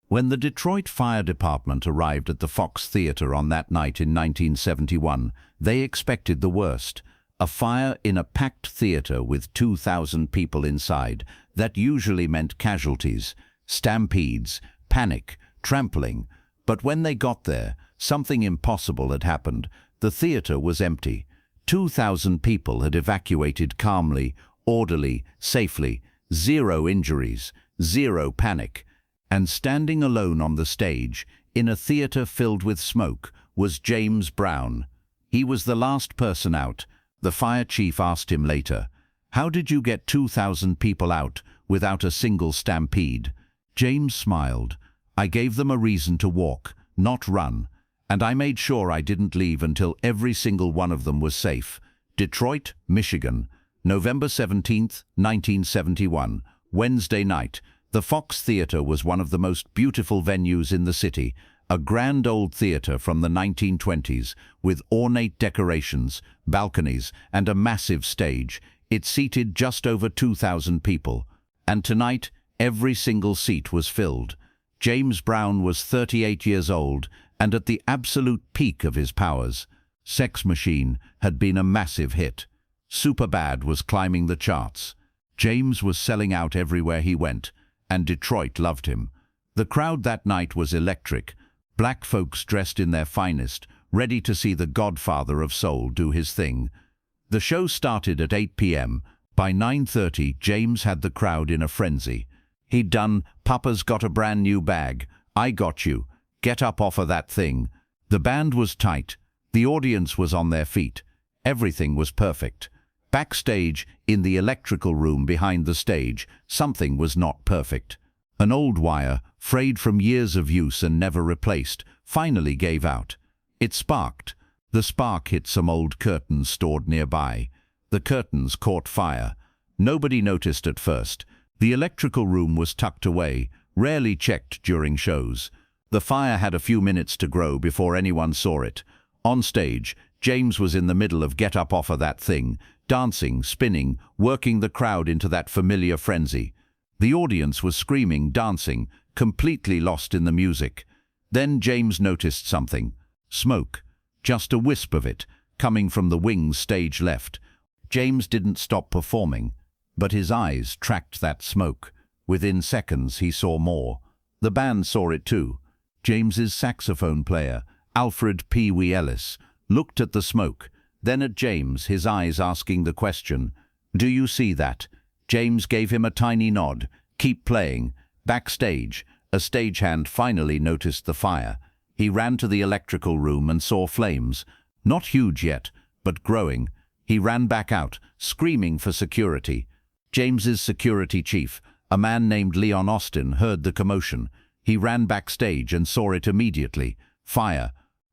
When the Detroit Fire Department arrived at the Fox Theater on that night in 1971, they expected the worst. A fire in a packed theater with 2,000 people inside. That usually meant casualties, stampedes, panic, trampling. But when they got there, something impossible had happened. The theater was empty. 2,000 people had evacuated calmly, orderly, safely. Zero injuries, zero panic. And standing alone on the stage, in a theater filled with smoke, was James Brown. He was the last person out. The fire chief asked him later, "How did you get 2,000 people out without a single stampede?" James smiled. "I gave them a reason to walk, not run. And I made sure I didn't leave until every single one of them was safe." Detroit, Michigan, November 17th, 1971, Wednesday night. The Fox Theater was one of the most beautiful venues in the city, a grand old theater from the 1920s, with ornate decorations, balconies, and a massive stage. It seated just over 2,000 people. And tonight, every single seat was filled. James Brown was 38 years old, and at the absolute peak of his powers. Sex Machine had been a massive hit. Superbad was climbing the charts. James was selling out everywhere he went, and Detroit loved him. The crowd that night was electric. Black folks dressed in their finest, ready to see the godfather of soul do his thing. The show started at 8 p.m. By 9:30, James had the crowd in a frenzy. He'd done "Papa's Got a Brand New Bag," "I Got You," "Get Up Off of That Thing." The band was tight. The audience was on their feet. Everything was perfect. Backstage, in the electrical room behind the stage, something was not perfect. An old wire, frayed from years of use and never replaced, finally gave out. It sparked. The spark hit some old curtains stored nearby. The curtains caught fire. Nobody noticed at first. The electrical room was tucked away, rarely checked during shows. The fire had a few minutes to grow before anyone saw it. On stage, James was in the middle of "Get Up Off of That Thing," dancing, spinning, working the crowd into that familiar frenzy. The audience was screaming, dancing, completely lost in the music. Then James noticed something. Smoke. Just a wisp of it, coming from the wings stage left. James didn't stop performing, but his eyes tracked that smoke. Within seconds, he saw more. The band saw it too. James's saxophone player, Alfred Pee Wee Ellis, looked at the smoke, then at James, his eyes asking the question, "Do you see that?" James gave him a tiny nod. "Keep playing." Backstage, a stagehand finally noticed the fire. He ran to the electrical room and saw flames. Not huge yet, but growing. He ran back out, screaming for security. James's security chief, a man named Leon Austin, heard the commotion. He ran backstage and saw it immediately. Fire.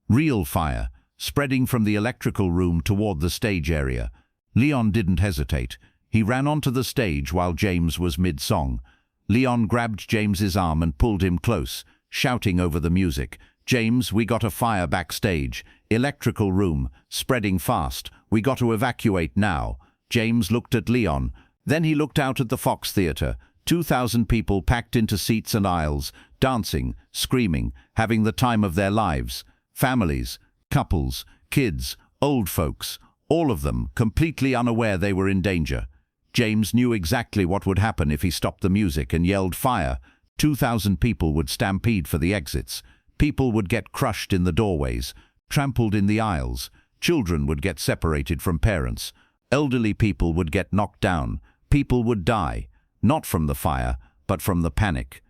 Real fire. Spreading from the electrical room toward the stage area. Leon didn't hesitate. He ran onto the stage while James was mid-song. Leon grabbed James's arm and pulled him close, shouting over the music, "James, we got a fire backstage. Electrical room, spreading fast. We got to evacuate now." James looked at Leon. Then he looked out at the Fox Theater. 2,000 people packed into seats and aisles, dancing, screaming, having the time of their lives. Families, couples, kids, old folks, all of them completely unaware they were in danger. James knew exactly what would happen if he stopped the music and yelled fire. 2,000 people would stampede for the exits. People would get crushed in the doorways, trampled in the aisles. Children would get separated from parents. Elderly people would get knocked down. People would die, not from the fire, but from the panic.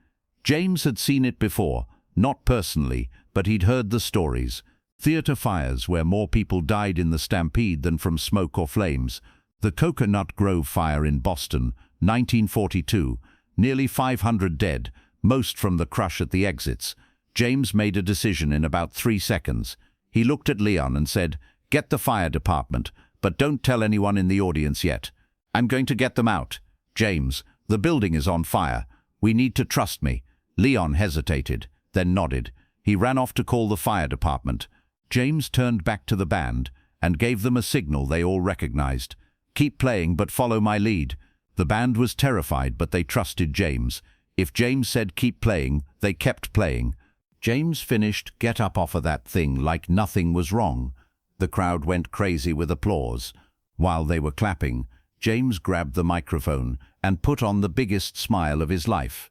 James had seen it before, not personally, but he'd heard the stories. Theater fires where more people died in the stampede than from smoke or flames. The Coconut Grove fire in Boston, 1942, nearly 500 dead, most from the crush at the exits. James made a decision in about 3 seconds. He looked at Leon and said, "Get the fire department, but don't tell anyone in the audience yet. I'm going to get them out. James, the building is on fire. We need to trust me." Leon hesitated, then nodded. He ran off to call the fire department. James turned back to the band and gave them a signal they all recognized. "Keep playing, but follow my lead." The band was terrified, but they trusted James. If James said keep playing, they kept playing. James finished Get Up Off of That Thing like nothing was wrong. The crowd went crazy with applause. While they were clapping, James grabbed the microphone and put on the biggest smile of his life.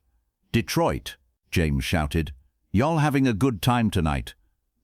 "Detroit," James shouted. "Y'all having a good time tonight?"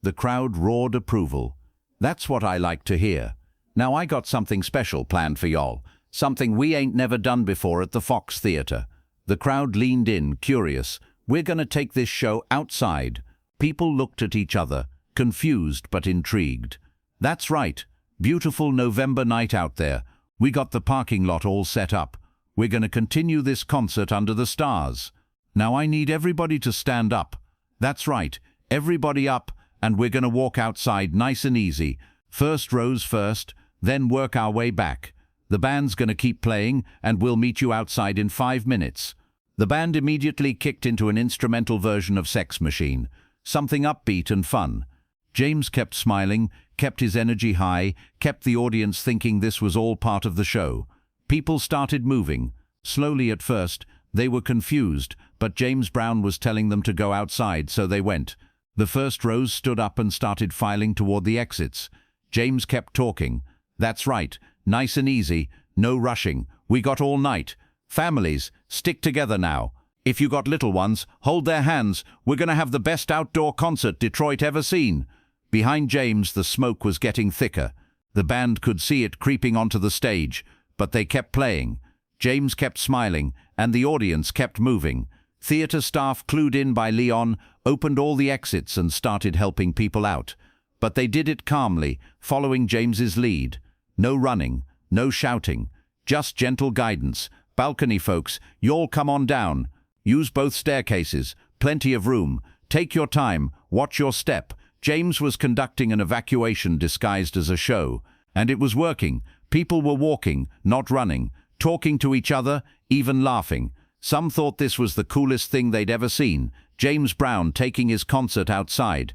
The crowd roared approval. "That's what I like to hear. Now I got something special planned for y'all. Something we ain't never done before at the Fox Theater." The crowd leaned in, curious. "We're gonna take this show outside." People looked at each other, confused but intrigued. "That's right. Beautiful November night out there. We got the parking lot all set up. We're gonna continue this concert under the stars. Now I need everybody to stand up. That's right, everybody up, and we're gonna walk outside nice and easy. First rows first, then work our way back. The band's gonna keep playing, and we'll meet you outside in 5 minutes." The band immediately kicked into an instrumental version of Sex Machine, something upbeat and fun. James kept smiling, kept his energy high, kept the audience thinking this was all part of the show. People started moving. Slowly at first, they were confused, but James Brown was telling them to go outside, so they went. The first rows stood up and started filing toward the exits. James kept talking. "That's right, nice and easy, no rushing. We got all night. Families, stick together now. If you got little ones, hold their hands. We're gonna have the best outdoor concert Detroit ever seen." Behind James, the smoke was getting thicker. The band could see it creeping onto the stage, but they kept playing. James kept smiling, and the audience kept moving. Theater staff, clued in by Leon, opened all the exits and started helping people out. But they did it calmly, following James's lead. No running, no shouting, just gentle guidance. "Balcony folks, y'all come on down. Use both staircases, plenty of room. Take your time, watch your step." James was conducting an evacuation disguised as a show, and it was working. People were walking, not running, talking to each other, even laughing. Some thought this was the coolest thing they'd ever seen, James Brown taking his concert outside.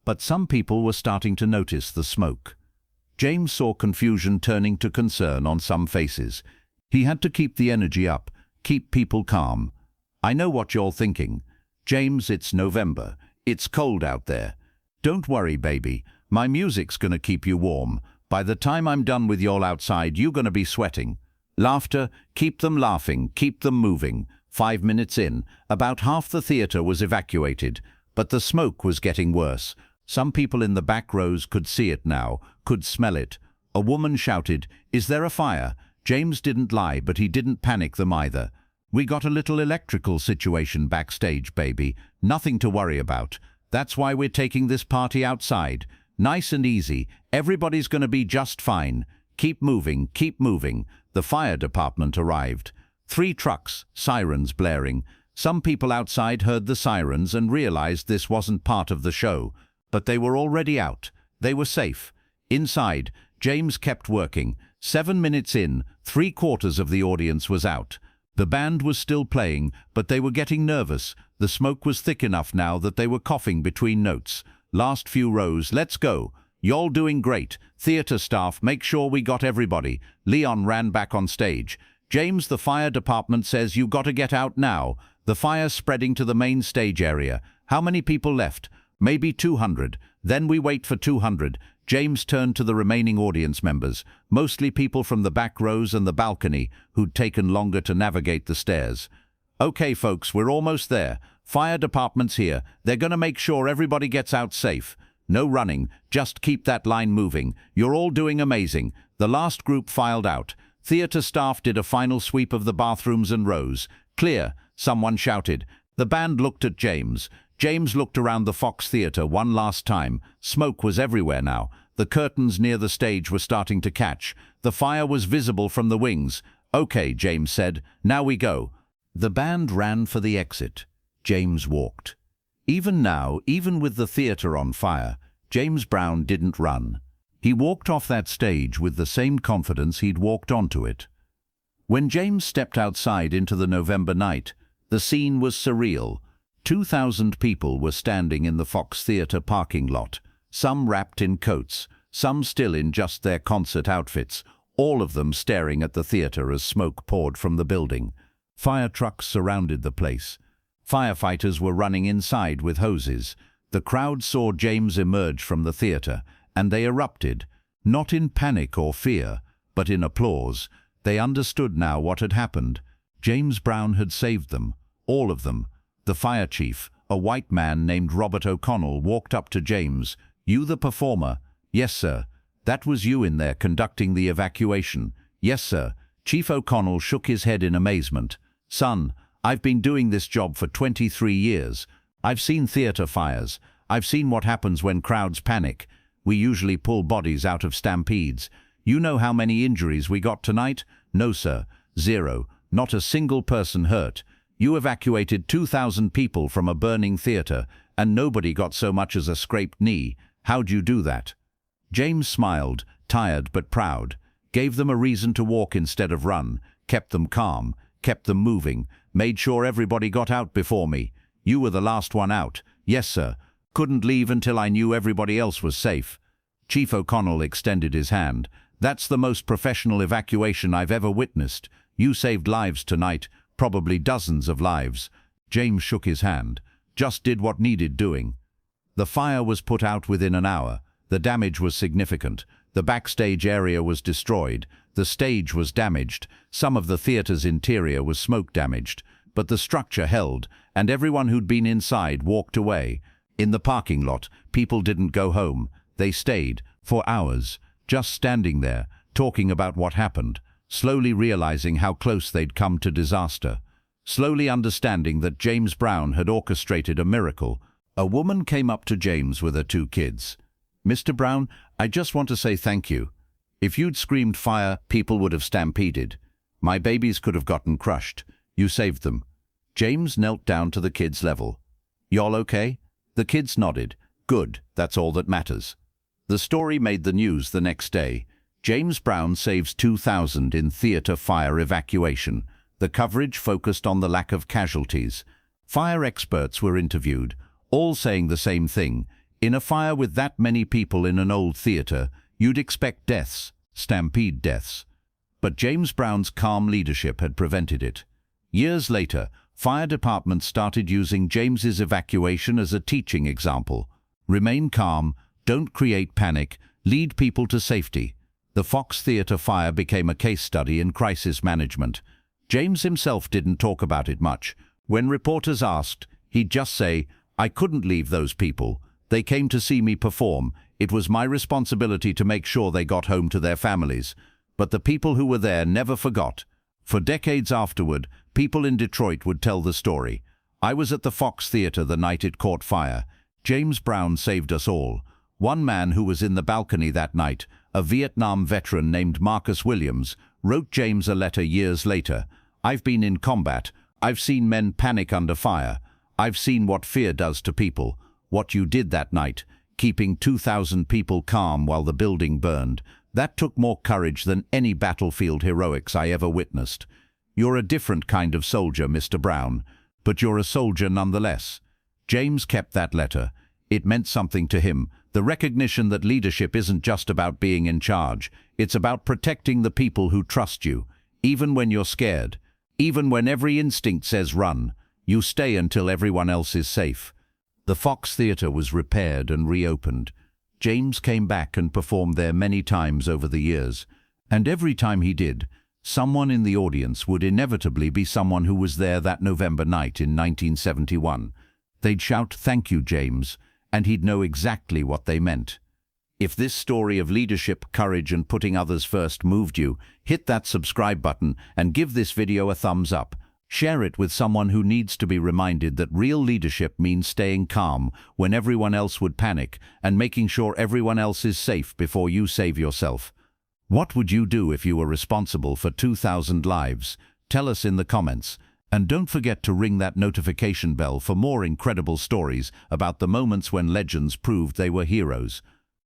But some people were starting to notice the smoke. James saw confusion turning to concern on some faces. He had to keep the energy up, keep people calm. "I know what you're thinking. James, it's November. It's cold out there. Don't worry, baby. My music's gonna keep you warm. By the time I'm done with y'all outside, you're gonna be sweating." Laughter, keep them laughing, keep them moving. 5 minutes in, about half the theater was evacuated, but the smoke was getting worse. Some people in the back rows could see it now, could smell it. A woman shouted, "Is there a fire?" James didn't lie, but he didn't panic them either. "We got a little electrical situation backstage, baby. Nothing to worry about. That's why we're taking this party outside. Nice and easy. Everybody's gonna be just fine. Keep moving, keep moving." The fire department arrived. 3 trucks, sirens blaring. Some people outside heard the sirens and realized this wasn't part of the show. But they were already out. They were safe. Inside, James kept working. 7 minutes in, 3/4 of the audience was out. The band was still playing, but they were getting nervous. The smoke was thick enough now that they were coughing between notes. "Last few rows, let's go. Y'all doing great. Theater staff, make sure we got everybody." Leon ran back on stage. "James, the fire department says you gotta get out now. The fire's spreading to the main stage area. How many people left?" "Maybe 200. Then we wait for 200. James turned to the remaining audience members, mostly people from the back rows and the balcony, who'd taken longer to navigate the stairs. "Okay, folks, we're almost there. Fire department's here. They're gonna make sure everybody gets out safe. No running, just keep that line moving. You're all doing amazing." The last group filed out. Theater staff did a final sweep of the bathrooms and rows. "Clear," someone shouted. The band looked at James. James looked around the Fox Theater one last time. Smoke was everywhere now. The curtains near the stage were starting to catch. The fire was visible from the wings. "Okay," James said. "Now we go." The band ran for the exit. James walked. Even now, even with the theater on fire, James Brown didn't run. He walked off that stage with the same confidence he'd walked onto it. When James stepped outside into the November night, the scene was surreal. 2,000 people were standing in the Fox Theater parking lot, some wrapped in coats, some still in just their concert outfits, all of them staring at the theater as smoke poured from the building. Fire trucks surrounded the place. Firefighters were running inside with hoses. The crowd saw James emerge from the theater, and they erupted, not in panic or fear, but in applause. They understood now what had happened. James Brown had saved them, all of them. The fire chief, a white man named Robert O'Connell, walked up to James. "You the performer?" "Yes, sir." "That was you in there conducting the evacuation?" "Yes, sir." Chief O'Connell shook his head in amazement. "Son, I've been doing this job for 23 years. I've seen theater fires. I've seen what happens when crowds panic. We usually pull bodies out of stampedes. You know how many injuries we got tonight?" "No, sir. 0. Not a single person hurt. You evacuated 2,000 people from a burning theater, and nobody got so much as a scraped knee. How'd you do that?" James smiled, tired but proud, gave them a reason to walk instead of run, kept them calm, kept them moving, made sure everybody got out before me. "You were the last one out." "Yes, sir. Couldn't leave until I knew everybody else was safe." Chief O'Connell extended his hand. "That's the most professional evacuation I've ever witnessed. You saved lives tonight, probably dozens of lives." James shook his hand. "Just did what needed doing." The fire was put out within an hour. The damage was significant. The backstage area was destroyed. The stage was damaged. Some of the theater's interior was smoke damaged. But the structure held, and everyone who'd been inside walked away. In the parking lot, people didn't go home. They stayed, for hours, just standing there, talking about what happened, slowly realizing how close they'd come to disaster, slowly understanding that James Brown had orchestrated a miracle. A woman came up to James with her 2 kids. "Mr. Brown, I just want to say thank you. If you'd screamed fire, people would have stampeded. My babies could have gotten crushed. You saved them." James knelt down to the kids' level. "Y'all okay?" The kids nodded. "Good, that's all that matters." The story made the news the next day. James Brown saves 2,000 in theater fire evacuation. The coverage focused on the lack of casualties. Fire experts were interviewed, all saying the same thing. In a fire with that many people in an old theater, you'd expect deaths, stampede deaths. But James Brown's calm leadership had prevented it. Years later, fire departments started using James's evacuation as a teaching example. Remain calm, don't create panic, lead people to safety. The Fox Theatre fire became a case study in crisis management. James himself didn't talk about it much. When reporters asked, he'd just say, "I couldn't leave those people. They came to see me perform. It was my responsibility to make sure they got home to their families." But the people who were there never forgot. For decades afterward, people in Detroit would tell the story. "I was at the Fox Theatre the night it caught fire. James Brown saved us all." One man who was in the balcony that night, a Vietnam veteran named Marcus Williams, wrote James a letter years later. "I've been in combat. I've seen men panic under fire. I've seen what fear does to people. What you did that night, keeping 2,000 people calm while the building burned, that took more courage than any battlefield heroics I ever witnessed. You're a different kind of soldier, Mr. Brown, but you're a soldier nonetheless." James kept that letter. It meant something to him, the recognition that leadership isn't just about being in charge. It's about protecting the people who trust you. Even when you're scared, even when every instinct says run, you stay until everyone else is safe. The Fox Theatre was repaired and reopened. James came back and performed there many times over the years, and every time he did, someone in the audience would inevitably be someone who was there that November night in 1971. They'd shout, "Thank you, James," and he'd know exactly what they meant. If this story of leadership, courage, and putting others first moved you, hit that subscribe button and give this video a thumbs up. Share it with someone who needs to be reminded that real leadership means staying calm when everyone else would panic and making sure everyone else is safe before you save yourself. What would you do if you were responsible for 2,000 lives? Tell us in the comments. And don't forget to ring that notification bell for more incredible stories about the moments when legends proved they were heroes.